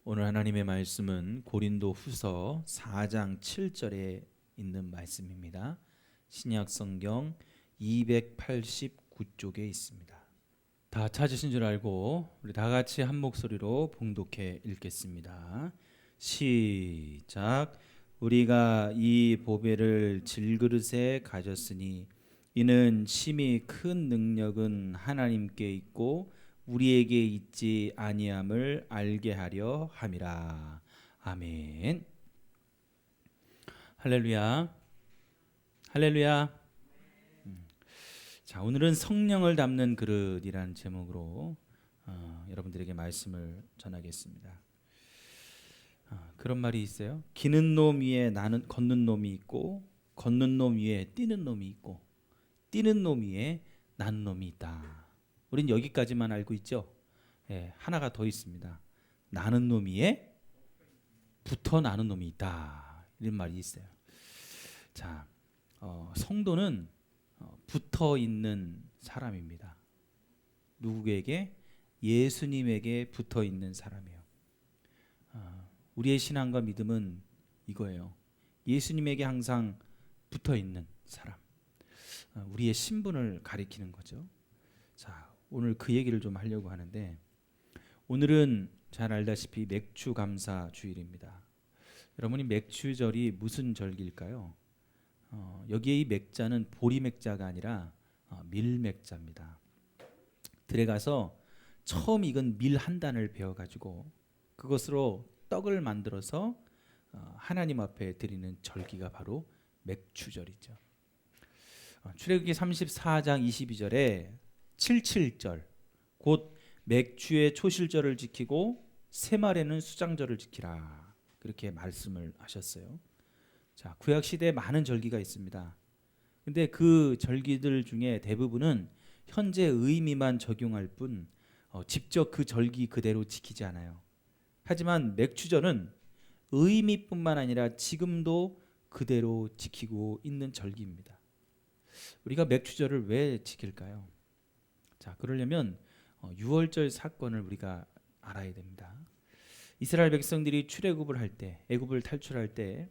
오늘 하나님의 말씀은 고린도 후서 4장 7절에 있는 말씀입니다. 신약 성경 289쪽에 있습니다. 다 찾으신 줄 알고 우리 다 같이 한 목소리로 봉독해 읽겠습니다. 시작. 우리가 이 보배를 질그릇에 가졌으니 이는 심히 큰 능력은 하나님께 있고 우리에게 있지 아니함을 알게 하려 함이라. 아멘. 할렐루야. 할렐루야. 자, 오늘은 성령을 담는 그릇이라는 제목으로 여러분들에게 말씀을 전하겠습니다. 그런 말이 있어요. 기는 놈 위에 나는 걷는 놈이 있고 걷는 놈 위에 뛰는 놈이 있고 뛰는 놈 위에 나는 놈이 있다. 우린 여기까지만 알고 있죠. 하나가 더 있습니다. 나는 놈 위에 붙어 나는 놈이 있다. 이런 말이 있어요. 자, 성도는 붙어 있는 사람입니다. 누구에게? 예수님에게 붙어 있는 사람이에요. 우리의 신앙과 믿음은 이거예요. 예수님에게 항상 붙어 있는 사람. 우리의 신분을 가리키는 거죠. 자, 오늘 그 얘기를 좀 하려고 하는데, 오늘은 잘 알다시피 맥주 감사 주일입니다. 여러분이 맥주절이 무슨 절기일까요? 여기에 이 맥자는 보리맥자가 아니라 밀맥자입니다. 들에 가서 처음 익은 밀 한 단을 베어가지고 그것으로 떡을 만들어서 하나님 앞에 드리는 절기가 바로 맥주절이죠. 출애굽기 34장 22절에 77절 곧 맥주의 초실절을 지키고 새말에는 수장절을 지키라, 그렇게 말씀을 하셨어요. 자, 구약 시대에 많은 절기가 있습니다. 근데 그 절기들 중에 대부분은 현재 의미만 적용할 뿐 직접 그 절기 그대로 지키지 않아요. 하지만 맥주절은 의미뿐만 아니라 지금도 그대로 지키고 있는 절기입니다. 우리가 맥주절을 왜 지킬까요? 자, 그러려면 유월절 사건을 우리가 알아야 됩니다. 이스라엘 백성들이 출애굽을 할 때, 애굽을 탈출할 때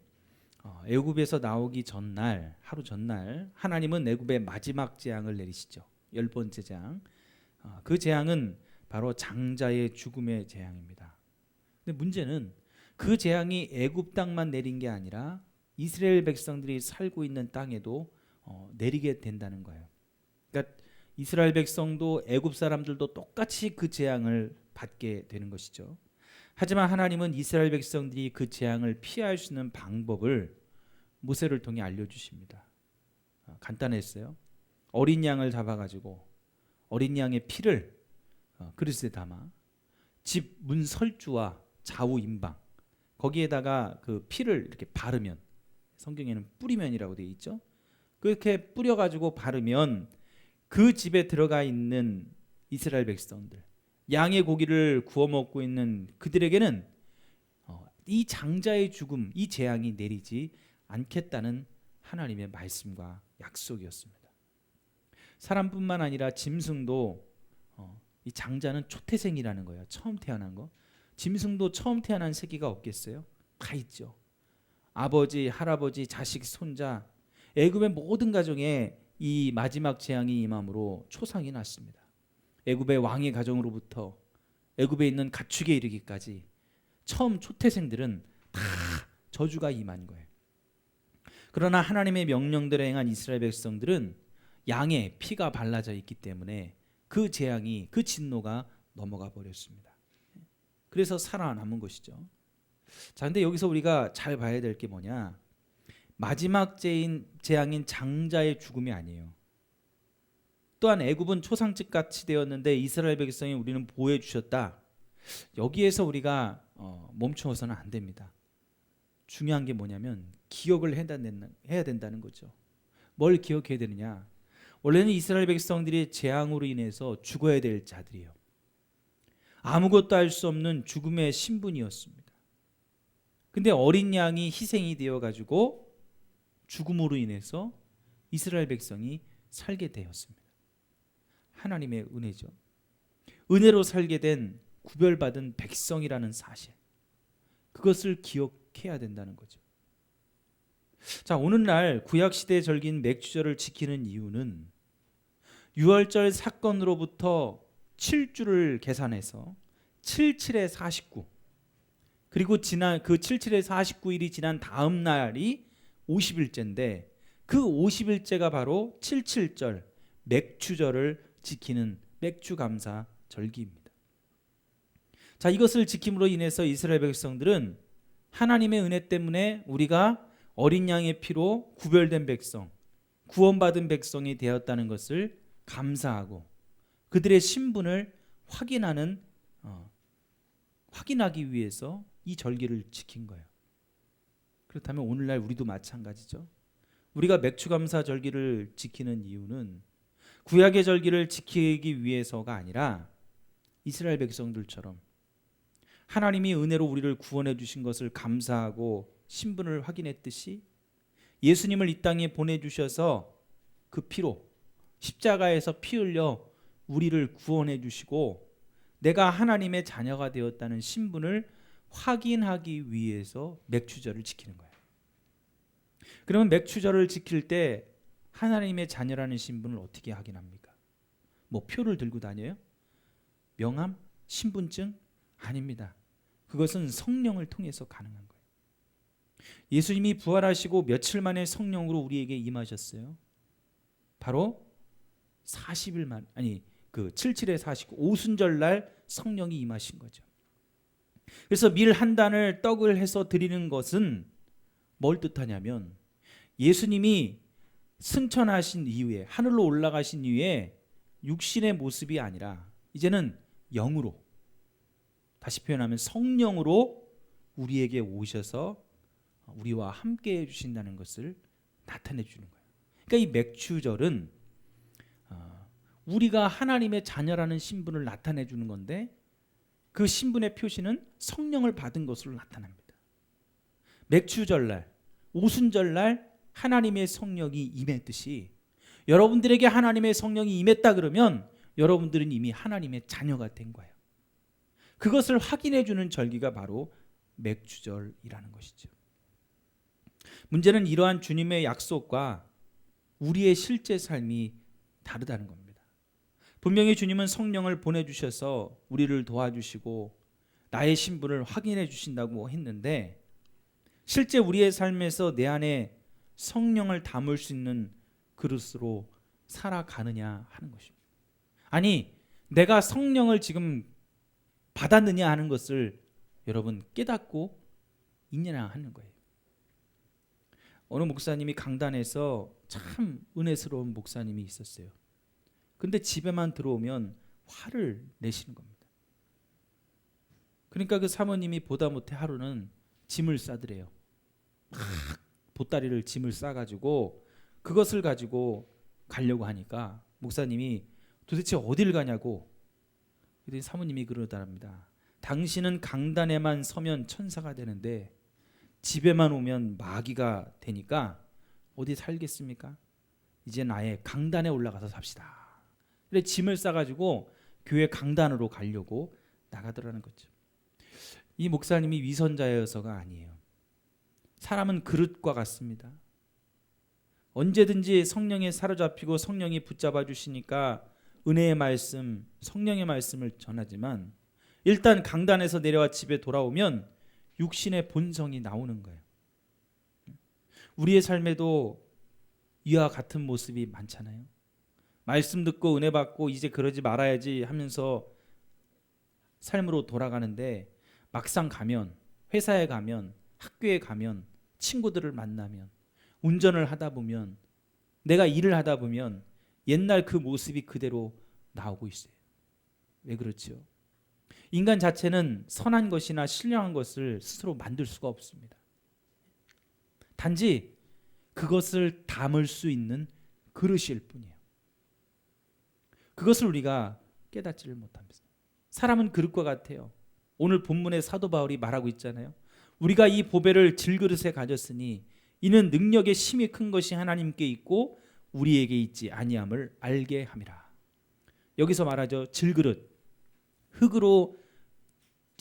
애굽에서 나오기 전날, 하루 전날 하나님은 애굽의 마지막 재앙을 내리시죠. 10번째 재앙. 그 재앙은 바로 장자의 죽음의 재앙입니다. 근데 문제는 그 재앙이 애굽 땅만 내린 게 아니라 이스라엘 백성들이 살고 있는 땅에도 내리게 된다는 거예요. 그러니까 이스라엘 백성도 애굽 사람들도 똑같이 그 재앙을 받게 되는 것이죠. 하지만 하나님은 이스라엘 백성들이 그 재앙을 피할 수 있는 방법을 모세를 통해 알려주십니다. 간단했어요. 어린 양을 잡아가지고 어린 양의 피를 그릇에 담아 집 문 설주와 좌우 임방 거기에다가 그 피를 이렇게 바르면, 성경에는 뿌리면이라고 되어 있죠. 그렇게 뿌려가지고 바르면 그 집에 들어가 있는 이스라엘 백성들, 양의 고기를 구워 먹고 있는 그들에게는 이 장자의 죽음, 이 재앙이 내리지 않겠다는 하나님의 말씀과 약속이었습니다. 사람뿐만 아니라 짐승도 이 장자는 초태생이라는 거예요. 처음 태어난 거. 짐승도 처음 태어난 새끼가 없겠어요? 다 있죠. 아버지, 할아버지, 자식, 손자, 애굽의 모든 가정에 이 마지막 재앙이 임함으로 초상이 났습니다. 애굽의 왕의 가정으로부터 애굽에 있는 가축에 이르기까지 처음 초태생들은 다 저주가 임한 거예요. 그러나 하나님의 명령대로 행한 이스라엘 백성들은 양의 피가 발라져 있기 때문에 그 재앙이, 그 진노가 넘어가 버렸습니다. 그래서 살아남은 것이죠. 자, 근데 여기서 우리가 잘 봐야 될 게 뭐냐? 마지막 재앙인 장자의 죽음이 아니에요. 또한 애굽은 초상집 같이 되었는데 이스라엘 백성이 우리는 보호해 주셨다. 여기에서 우리가 멈추어서는 안 됩니다. 중요한 게 뭐냐면 기억을 해야 된다는 거죠. 뭘 기억해야 되느냐? 원래는 이스라엘 백성들이 재앙으로 인해서 죽어야 될 자들이에요. 아무것도 할 수 없는 죽음의 신분이었습니다. 근데 어린 양이 희생이 되어가지고 죽음으로 인해서 이스라엘 백성이 살게 되었습니다. 하나님의 은혜죠. 은혜로 살게 된 구별받은 백성이라는 사실. 그것을 기억해야 된다는 거죠. 자, 오늘날 구약시대 절기인 맥주절을 지키는 이유는 유월절 사건으로부터 7주를 계산해서 77의 49, 그리고 지난 그 77의 49일이 지난 다음 날이 50일째인데 그 50일째가 바로 77절 맥주절을 지키는 맥주감사 절기입니다. 자, 이것을 지킴으로 인해서 이스라엘 백성들은 하나님의 은혜 때문에 우리가 어린 양의 피로 구별된 백성, 구원받은 백성이 되었다는 것을 감사하고 그들의 신분을 확인하기 위해서 이 절기를 지킨 거예요. 그렇다면 오늘날 우리도 마찬가지죠. 우리가 맥주감사 절기를 지키는 이유는 구약의 절기를 지키기 위해서가 아니라 이스라엘 백성들처럼 하나님이 은혜로 우리를 구원해 주신 것을 감사하고 신분을 확인했듯이 예수님을 이 땅에 보내주셔서 그 피로 십자가에서 피 흘려 우리를 구원해 주시고 내가 하나님의 자녀가 되었다는 신분을 확인하기 위해서 맥주절을 지키는 거예요. 그러면 맥주절을 지킬 때 하나님의 자녀라는 신분을 어떻게 확인합니까? 뭐 표를 들고 다녀요? 명함? 신분증? 아닙니다. 그것은 성령을 통해서 가능한 거예요. 예수님이 부활하시고 며칠 만에 성령으로 우리에게 임하셨어요. 바로 40일 만, 아니 그 77에 49 오순절 날 성령이 임하신 거죠. 그래서 밀 한 단을 떡을 해서 드리는 것은 뭘 뜻하냐면 예수님이 승천하신 이후에 하늘로 올라가신 이후에 육신의 모습이 아니라 이제는 영으로, 다시 표현하면 성령으로 우리에게 오셔서 우리와 함께 해주신다는 것을 나타내 주는 거예요. 그러니까 이 맥주절은 우리가 하나님의 자녀라는 신분을 나타내 주는 건데 그 신분의 표시는 성령을 받은 것으로 나타납니다. 맥주절날, 오순절날 하나님의 성령이 임했듯이 여러분들에게 하나님의 성령이 임했다 그러면 여러분들은 이미 하나님의 자녀가 된 거예요. 그것을 확인해 주는 절기가 바로 맥주절이라는 것이죠. 문제는 이러한 주님의 약속과 우리의 실제 삶이 다르다는 겁니다. 분명히 주님은 성령을 보내주셔서 우리를 도와주시고 나의 신분을 확인해 주신다고 했는데 실제 우리의 삶에서 내 안에 성령을 담을 수 있는 그릇으로 살아가느냐 하는 것입니다. 아니, 내가 성령을 지금 받았느냐 하는 것을 여러분 깨닫고 있느냐 하는 거예요. 어느 목사님이 강단에서 참 은혜스러운 목사님이 있었어요. 근데 집에만 들어오면 화를 내시는 겁니다. 그러니까 그 사모님이 보다 못해 하루는 짐을 싸드래요. 막 보따리를 짐을 싸가지고 그것을 가지고 가려고 하니까 목사님이 도대체 어딜 가냐고. 그랬더니 사모님이 그러더랍니다. 당신은 강단에만 서면 천사가 되는데 집에만 오면 마귀가 되니까 어디 살겠습니까? 이제 나의 강단에 올라가서 삽시다. 그래 짐을 싸가지고 교회 강단으로 가려고 나가더라는 거죠. 이 목사님이 위선자여서가 아니에요. 사람은 그릇과 같습니다. 언제든지 성령에 사로잡히고 성령이 붙잡아 주시니까 은혜의 말씀, 성령의 말씀을 전하지만 일단 강단에서 내려와 집에 돌아오면 육신의 본성이 나오는 거예요. 우리의 삶에도 이와 같은 모습이 많잖아요. 말씀 듣고 은혜 받고 이제 그러지 말아야지 하면서 삶으로 돌아가는데 막상 가면, 회사에 가면, 학교에 가면, 친구들을 만나면, 운전을 하다 보면, 내가 일을 하다 보면 옛날 그 모습이 그대로 나오고 있어요. 왜 그렇죠? 인간 자체는 선한 것이나 신령한 것을 스스로 만들 수가 없습니다. 단지 그것을 담을 수 있는 그릇일 뿐이에요. 그것을 우리가 깨닫지를 못합니다. 사람은 그릇과 같아요. 오늘 본문의 사도 바울이 말하고 있잖아요. 우리가 이 보배를 질그릇에 가졌으니 이는 능력의 심이 큰 것이 하나님께 있고 우리에게 있지 아니함을 알게 함이라. 여기서 말하죠. 질그릇, 흙으로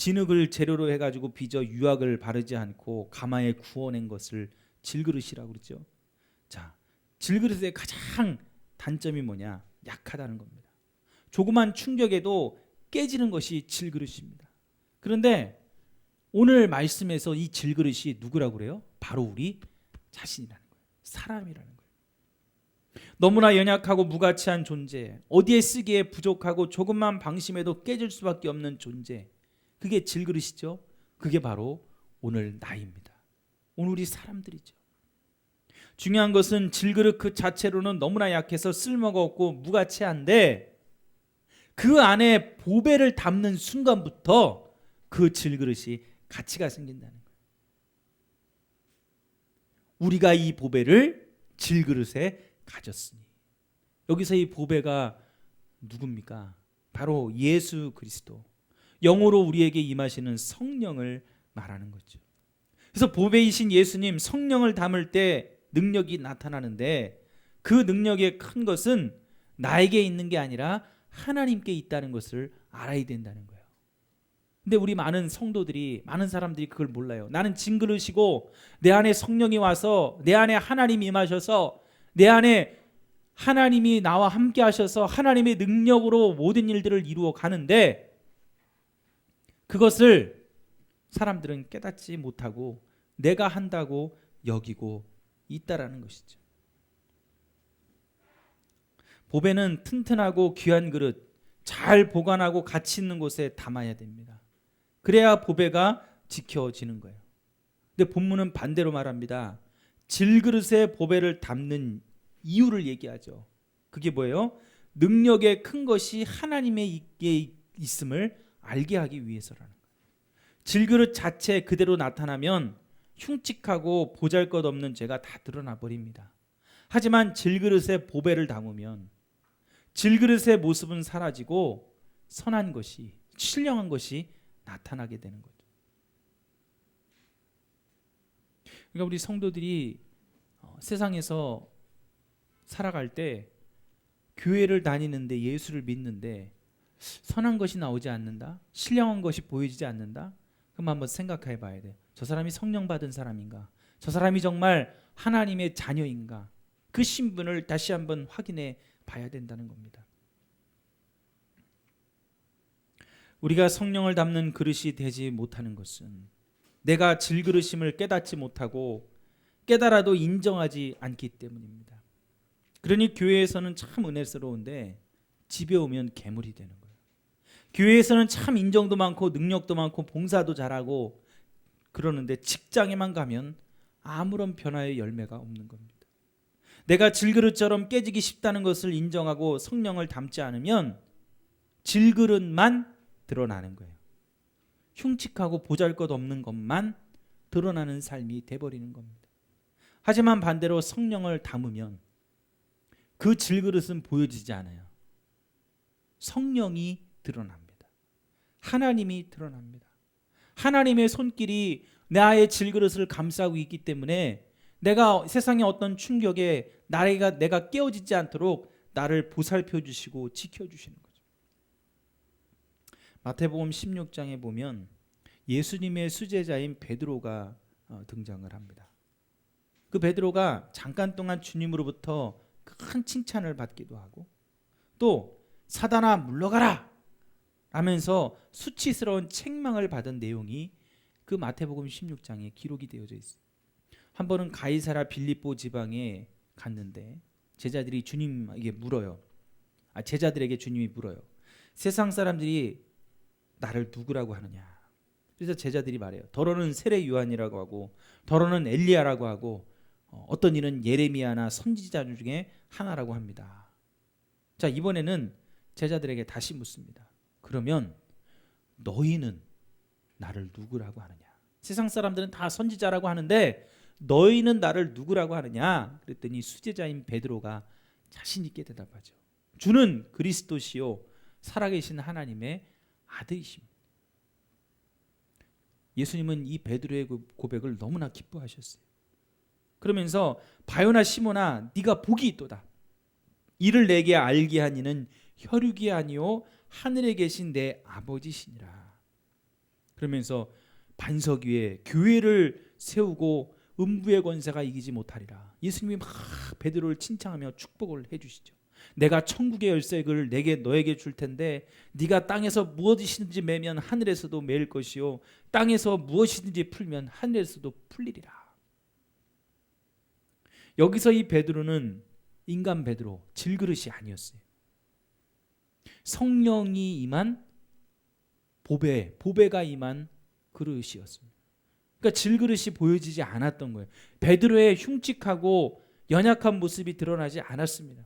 진흙을 재료로 해가지고 빚어 유약을 바르지 않고 가마에 구워낸 것을 질그릇이라고 그러죠. 자, 질그릇의 가장 단점이 뭐냐? 약하다는 겁니다. 조그만 충격에도 깨지는 것이 질그릇입니다. 그런데 오늘 말씀에서 이 질그릇이 누구라고 그래요? 바로 우리 자신이라는 거예요. 사람이라는 거예요. 너무나 연약하고 무가치한 존재, 어디에 쓰기에 부족하고 조금만 방심해도 깨질 수밖에 없는 존재, 그게 질그릇이죠. 그게 바로 오늘 나입니다. 오늘 우리 사람들이죠. 중요한 것은 질그릇 그 자체로는 너무나 약해서 쓸모가 없고 무가치한데 그 안에 보배를 담는 순간부터 그 질그릇이 가치가 생긴다는 거예요. 우리가 이 보배를 질그릇에 가졌으니. 여기서 이 보배가 누굽니까? 바로 예수 그리스도, 영으로 우리에게 임하시는 성령을 말하는 거죠. 그래서 보배이신 예수님, 성령을 담을 때 능력이 나타나는데 그 능력의 큰 것은 나에게 있는 게 아니라 하나님께 있다는 것을 알아야 된다는 거예요. 근데 우리 많은 성도들이, 많은 사람들이 그걸 몰라요. 나는 징그르시고 내 안에 성령이 와서 내 안에 하나님이 임하셔서 내 안에 하나님이 나와 함께 하셔서 하나님의 능력으로 모든 일들을 이루어 가는데 그것을 사람들은 깨닫지 못하고 내가 한다고 여기고 있다라는 것이죠. 보배는 튼튼하고 귀한 그릇, 잘 보관하고 가치 있는 곳에 담아야 됩니다. 그래야 보배가 지켜지는 거예요. 근데 본문은 반대로 말합니다. 질그릇에 보배를 담는 이유를 얘기하죠. 그게 뭐예요? 능력의 큰 것이 하나님의 있음을 알게 하기 위해서라는 거예요. 질그릇 자체 그대로 나타나면 흉측하고 보잘것없는 죄가 다 드러나 버립니다. 하지만 질그릇에 보배를 담으면 질그릇의 모습은 사라지고 선한 것이, 신령한 것이 나타나게 되는 거죠. 그러니까 우리 성도들이 세상에서 살아갈 때 교회를 다니는데 예수를 믿는데 선한 것이 나오지 않는다? 신령한 것이 보여지지 않는다? 그럼 한번 생각해 봐야 돼요. 저 사람이 성령 받은 사람인가? 저 사람이 정말 하나님의 자녀인가? 그 신분을 다시 한번 확인해 봐야 된다는 겁니다. 우리가 성령을 담는 그릇이 되지 못하는 것은 내가 질그릇임을 깨닫지 못하고 깨달아도 인정하지 않기 때문입니다. 그러니 교회에서는 참 은혜스러운데 집에 오면 괴물이 되는 거예요. 교회에서는 참 인정도 많고 능력도 많고 봉사도 잘하고 그러는데 직장에만 가면 아무런 변화의 열매가 없는 겁니다. 내가 질그릇처럼 깨지기 쉽다는 것을 인정하고 성령을 담지 않으면 질그릇만 드러나는 거예요. 흉측하고 보잘것없는 것만 드러나는 삶이 돼버리는 겁니다. 하지만 반대로 성령을 담으면 그 질그릇은 보여지지 않아요. 성령이 드러납니다. 하나님이 드러납니다. 하나님의 손길이 나의 질그릇을 감싸고 있기 때문에 내가 세상의 어떤 충격에 내가 깨어지지 않도록 나를 보살펴 주시고 지켜 주시는 거죠. 마태복음 16장에 보면 예수님의 수제자인 베드로가 등장을 합니다. 그 베드로가 잠깐 동안 주님으로부터 큰 칭찬을 받기도 하고 또 사단아 물러가라 하면서 수치스러운 책망을 받은 내용이 그 마태복음 16장에 기록이 되어져 있어요. 한 번은 가이사랴 빌립보 지방에 갔는데 제자들이 주님에게 물어요. 제자들에게 주님이 물어요. 세상 사람들이 나를 누구라고 하느냐. 그래서 제자들이 말해요. 더러는 세례 요한이라고 하고 더러는 엘리야라고 하고 어떤 이는 예레미야나 선지자 중에 하나라고 합니다. 자, 이번에는 제자들에게 다시 묻습니다. 그러면 너희는 나를 누구라고 하느냐? 세상 사람들은 다 선지자라고 하는데 너희는 나를 누구라고 하느냐? 그랬더니 수제자인 베드로가 자신 있게 대답하죠. 주는 그리스도시요 살아계신 하나님의 아들이십니다. 예수님은 이 베드로의 고백을 너무나 기뻐하셨어요. 그러면서 바요나 시몬아 네가 복이 있도다. 이를 내게 알게 한 이는 혈육이 아니요 하늘에 계신 내 아버지시니라. 그러면서 반석 위에 교회를 세우고 음부의 권세가 이기지 못하리라. 예수님이 막 베드로를 칭찬하며 축복을 해주시죠. 내가 천국의 열쇠를 너에게 줄 텐데 네가 땅에서 무엇이든지 매면 하늘에서도 매일 것이요 땅에서 무엇이든지 풀면 하늘에서도 풀리리라. 여기서 이 베드로는 인간 베드로, 질그릇이 아니었어요. 성령이 임한 보배가 임한 그릇이었습니다. 그러니까 질그릇이 보여지지 않았던 거예요. 베드로의 흉측하고 연약한 모습이 드러나지 않았습니다.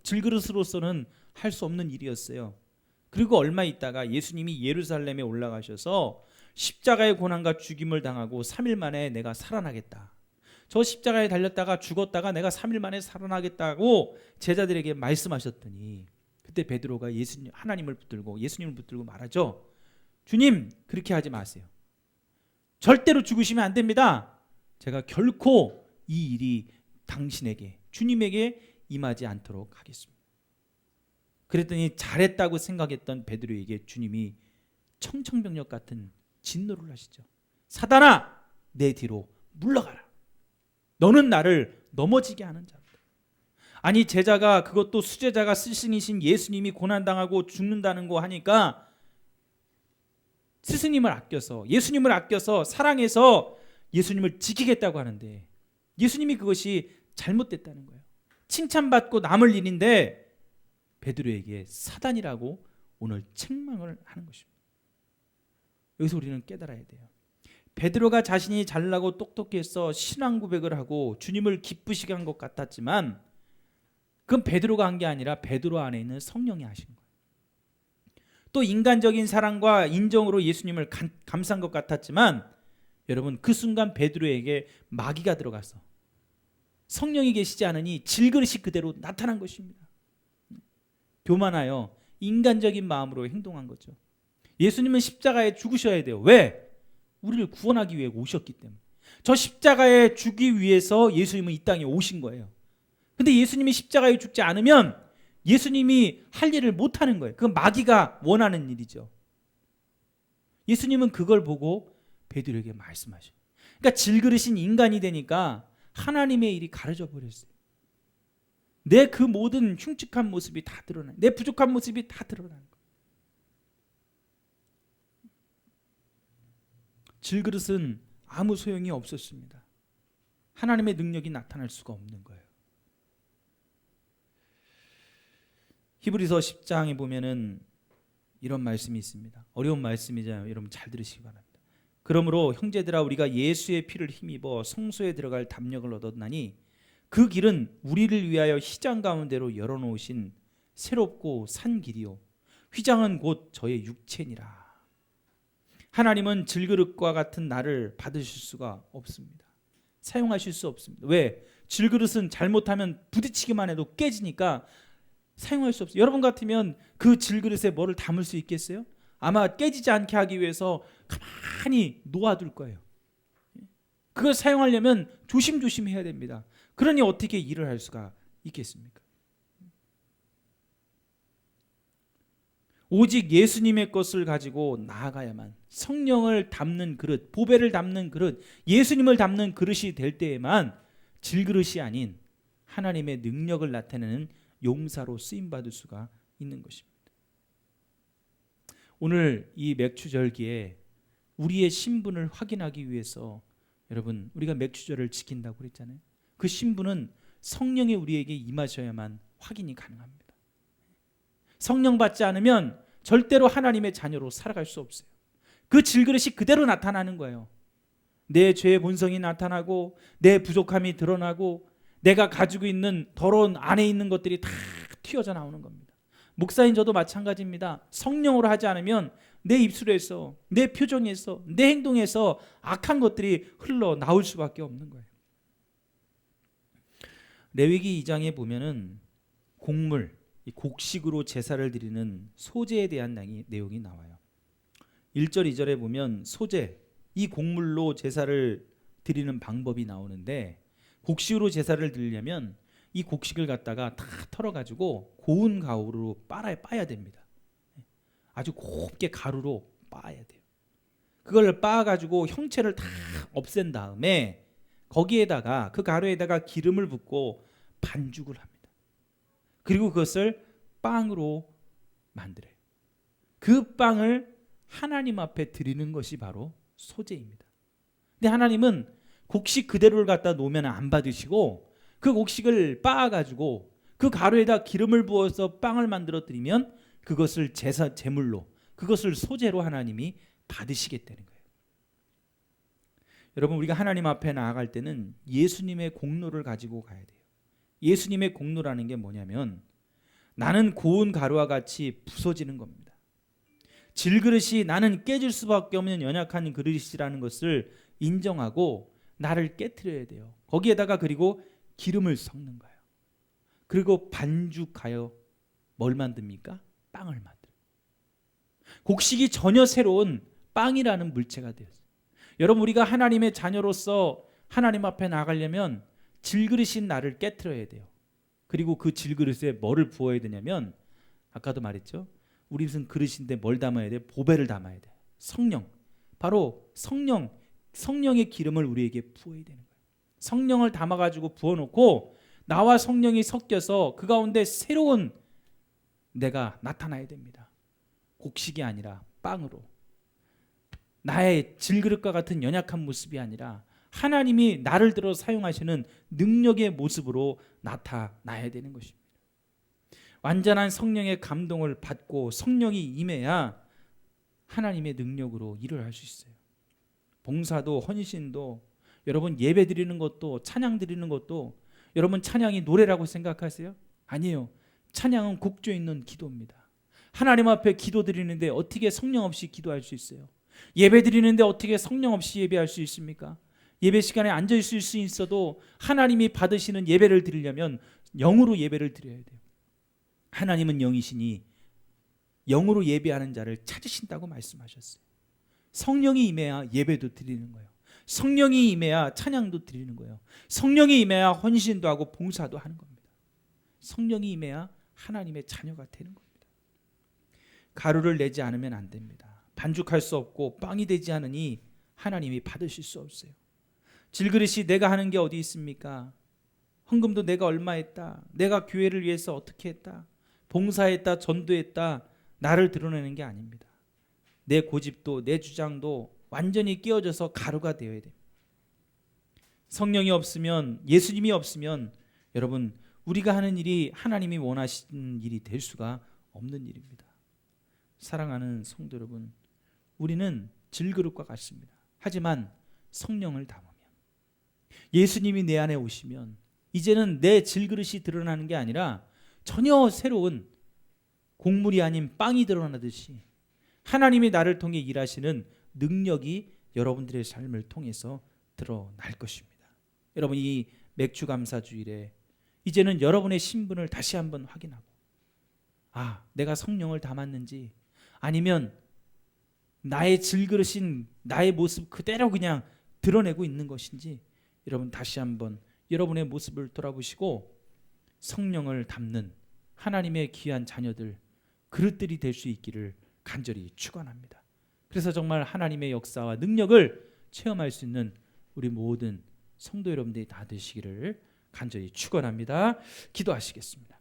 질그릇으로서는 할 수 없는 일이었어요. 그리고 얼마 있다가 예수님이 예루살렘에 올라가셔서 십자가의 고난과 죽임을 당하고 3일 만에 내가 살아나겠다. 저 십자가에 달렸다가 죽었다가 내가 3일 만에 살아나겠다고 제자들에게 말씀하셨더니 그때 베드로가 하나님을 붙들고 예수님을 붙들고 말하죠. 주님, 그렇게 하지 마세요. 절대로 죽으시면 안 됩니다. 제가 결코 이 일이 당신에게, 주님에게 임하지 않도록 하겠습니다. 그랬더니 잘했다고 생각했던 베드로에게 주님이 청천벽력 같은 진노를 하시죠. 사단아, 내 뒤로 물러가라. 너는 나를 넘어지게 하는 자다. 아니, 제자가, 그것도 수제자가 스승이신 예수님이 고난당하고 죽는다는 거 하니까 스승님을 아껴서, 예수님을 아껴서 사랑해서 예수님을 지키겠다고 하는데 예수님이 그것이 잘못됐다는 거예요. 칭찬받고 남을 일인데 베드로에게 사단이라고 오늘 책망을 하는 것입니다. 여기서 우리는 깨달아야 돼요. 베드로가 자신이 잘나고 똑똑해서 신앙 고백을 하고 주님을 기쁘시게 한 것 같았지만 그건 베드로가 한 게 아니라 베드로 안에 있는 성령이 하신 거예요. 또 인간적인 사랑과 인정으로 예수님을 감싼 것 같았지만 여러분, 그 순간 베드로에게 마귀가 들어가서 성령이 계시지 않으니 질그릇이 그대로 나타난 것입니다. 교만하여 인간적인 마음으로 행동한 거죠. 예수님은 십자가에 죽으셔야 돼요. 왜? 우리를 구원하기 위해 오셨기 때문에. 저 십자가에 죽기 위해서 예수님은 이 땅에 오신 거예요. 근데 예수님이 십자가에 죽지 않으면 예수님이 할 일을 못하는 거예요. 그건 마귀가 원하는 일이죠. 예수님은 그걸 보고 베드로에게 말씀하셔요. 그러니까 질그릇인 인간이 되니까 하나님의 일이 가려져 버렸어요. 내 그 모든 흉측한 모습이 다 드러나요. 내 부족한 모습이 다 드러나는 거예요. 질그릇은 아무 소용이 없었습니다. 하나님의 능력이 나타날 수가 없는 거예요. 히브리서 10장에 보면은 이런 말씀이 있습니다. 어려운 말씀이잖아요. 여러분 잘 들으시기 바랍니다. 그러므로 형제들아, 우리가 예수의 피를 힘입어 성소에 들어갈 담력을 얻었나니 그 길은 우리를 위하여 휘장 가운데로 열어놓으신 새롭고 산 길이요 휘장은 곧 저의 육체니라. 하나님은 질그릇과 같은 나를 받으실 수가 없습니다. 사용하실 수 없습니다. 왜? 질그릇은 잘못하면 부딪히기만 해도 깨지니까 사용할 수 없어요. 여러분 같으면 그 질그릇에 뭐를 담을 수 있겠어요? 아마 깨지지 않게 하기 위해서 가만히 놓아둘 거예요. 그걸 사용하려면 조심조심 해야 됩니다. 그러니 어떻게 일을 할 수가 있겠습니까? 오직 예수님의 것을 가지고 나아가야만, 성령을 담는 그릇, 보배를 담는 그릇, 예수님을 담는 그릇이 될 때에만 질그릇이 아닌 하나님의 능력을 나타내는 용사로 쓰임받을 수가 있는 것입니다. 오늘 이 맥추절기에 우리의 신분을 확인하기 위해서 여러분, 우리가 맥추절을 지킨다고 그랬잖아요. 그 신분은 성령이 우리에게 임하셔야만 확인이 가능합니다. 성령 받지 않으면 절대로 하나님의 자녀로 살아갈 수 없어요. 그 질그릇이 그대로 나타나는 거예요. 내 죄의 본성이 나타나고 내 부족함이 드러나고 내가 가지고 있는 더러운 안에 있는 것들이 다 튀어져 나오는 겁니다. 목사인 저도 마찬가지입니다. 성령으로 하지 않으면 내 입술에서, 내 표정에서, 내 행동에서 악한 것들이 흘러나올 수밖에 없는 거예요. 레위기 2장에 보면은 곡물, 곡식으로 제사를 드리는 소제에 대한 내용이 나와요. 1절 2절에 보면 소제, 이 곡물로 제사를 드리는 방법이 나오는데 곡식으로 제사를 드리려면 이 곡식을 갖다가 다 털어가지고 고운 가루로 빠야 됩니다. 아주 곱게 가루로 빻아야 돼요. 그걸 빻아가지고 형체를 다 없앤 다음에 거기에다가 그 가루에다가 기름을 붓고 반죽을 합니다. 그리고 그것을 빵으로 만들어요. 그 빵을 하나님 앞에 드리는 것이 바로 소제입니다. 근데 하나님은 곡식 그대로를 갖다 놓으면 안 받으시고 그 곡식을 빻아가지고 그 가루에다 기름을 부어서 빵을 만들어 드리면 그것을 제물로, 그것을 소제로 하나님이 받으시겠다는 거예요. 여러분, 우리가 하나님 앞에 나아갈 때는 예수님의 공로를 가지고 가야 돼요. 예수님의 공로라는 게 뭐냐면 나는 고운 가루와 같이 부서지는 겁니다. 질그릇이 나는 깨질 수밖에 없는 연약한 그릇이라는 것을 인정하고 나를 깨트려야 돼요. 거기에다가 그리고 기름을 섞는 거예요. 그리고 반죽하여 뭘 만듭니까? 빵을 만들어요. 곡식이 전혀 새로운 빵이라는 물체가 되었어요. 여러분, 우리가 하나님의 자녀로서 하나님 앞에 나가려면 질그릇인 나를 깨트려야 돼요. 그리고 그 질그릇에 뭐를 부어야 되냐면 아까도 말했죠. 우리 무슨 그릇인데 뭘 담아야 돼? 보배를 담아야 돼. 성령. 바로 성령의 기름을 우리에게 부어야 되는 거예요. 성령을 담아가지고 부어놓고 나와 성령이 섞여서 그 가운데 새로운 내가 나타나야 됩니다. 곡식이 아니라 빵으로. 나의 질그릇과 같은 연약한 모습이 아니라 하나님이 나를 들어 사용하시는 능력의 모습으로 나타나야 되는 것입니다. 완전한 성령의 감동을 받고 성령이 임해야 하나님의 능력으로 일을 할 수 있어요. 봉사도 헌신도, 여러분 예배 드리는 것도, 찬양 드리는 것도, 여러분 찬양이 노래라고 생각하세요? 아니에요. 찬양은 곡조 있는 기도입니다. 하나님 앞에 기도 드리는데 어떻게 성령 없이 기도할 수 있어요? 예배 드리는데 어떻게 성령 없이 예배할 수 있습니까? 예배 시간에 앉아 있을 수 있어도 하나님이 받으시는 예배를 드리려면 영으로 예배를 드려야 돼요. 하나님은 영이시니 영으로 예배하는 자를 찾으신다고 말씀하셨어요. 성령이 임해야 예배도 드리는 거예요. 성령이 임해야 찬양도 드리는 거예요. 성령이 임해야 헌신도 하고 봉사도 하는 겁니다. 성령이 임해야 하나님의 자녀가 되는 겁니다. 가루를 내지 않으면 안 됩니다. 반죽할 수 없고 빵이 되지 않으니 하나님이 받으실 수 없어요. 질그릇이 내가 하는 게 어디 있습니까? 헌금도 내가 얼마 했다, 내가 교회를 위해서 어떻게 했다, 봉사했다, 전도했다, 나를 드러내는 게 아닙니다. 내 고집도 내 주장도 완전히 끼워져서 가루가 되어야 돼요. 성령이 없으면, 예수님이 없으면 여러분 우리가 하는 일이 하나님이 원하시는 일이 될 수가 없는 일입니다. 사랑하는 성도 여러분, 우리는 질그릇과 같습니다. 하지만 성령을 담으면, 예수님이 내 안에 오시면 이제는 내 질그릇이 드러나는 게 아니라 전혀 새로운 곡물이 아닌 빵이 드러나듯이 하나님이 나를 통해 일하시는 능력이 여러분들의 삶을 통해서 드러날 것입니다. 여러분, 이 맥주 감사 주일에 이제는 여러분의 신분을 다시 한번 확인하고, 내가 성령을 담았는지, 아니면 나의 질그릇인 나의 모습 그대로 그냥 드러내고 있는 것인지, 여러분 다시 한번 여러분의 모습을 돌아보시고 성령을 담는 하나님의 귀한 자녀들, 그릇들이 될 수 있기를 간절히 축원합니다. 그래서 정말 하나님의 역사와 능력을 체험할 수 있는 우리 모든 성도 여러분들이 다 되시기를 간절히 축원합니다. 기도하시겠습니다.